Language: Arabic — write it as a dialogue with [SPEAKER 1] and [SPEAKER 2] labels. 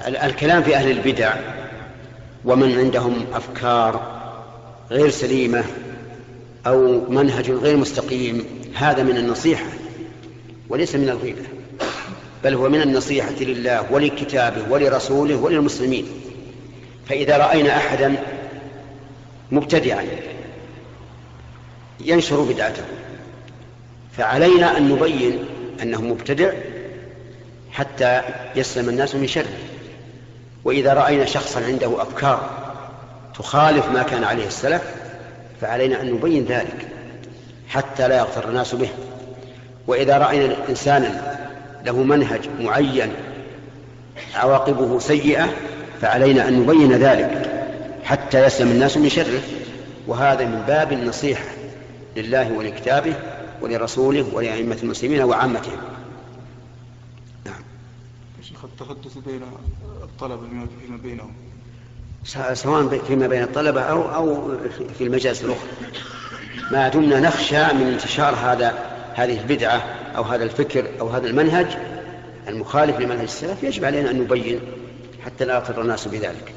[SPEAKER 1] الكلام في أهل البدع ومن عندهم أفكار غير سليمة أو منهج غير مستقيم هذا من النصيحة وليس من الغيبة، بل هو من النصيحة لله ولكتابه ولرسوله وللمسلمين. فإذا رأينا أحدا مبتدعا ينشر بدعته فعلينا أن نبين أنه مبتدع حتى يسلم الناس من شره. وإذا رأينا شخصا عنده أفكار تخالف ما كان عليه السلف فعلينا أن نبين ذلك حتى لا يغتر الناس به. وإذا رأينا إنسانا له منهج معين عواقبه سيئة فعلينا أن نبين ذلك حتى يسلم الناس من شره. وهذا من باب النصيحة لله ولكتابه ولرسوله ولأئمة المسلمين وعامتهم.
[SPEAKER 2] نعم. شيخ التحدث بين الطلبة فيما بينهم
[SPEAKER 1] سواء فيما بين الطلبة أو في المجالس الأخرى ما دمنا نخشى من انتشار هذه البدعة أو هذا الفكر أو هذا المنهج المخالف لمنهج السلف يجب علينا أن نبين حتى لا يغتر الناس بذلك.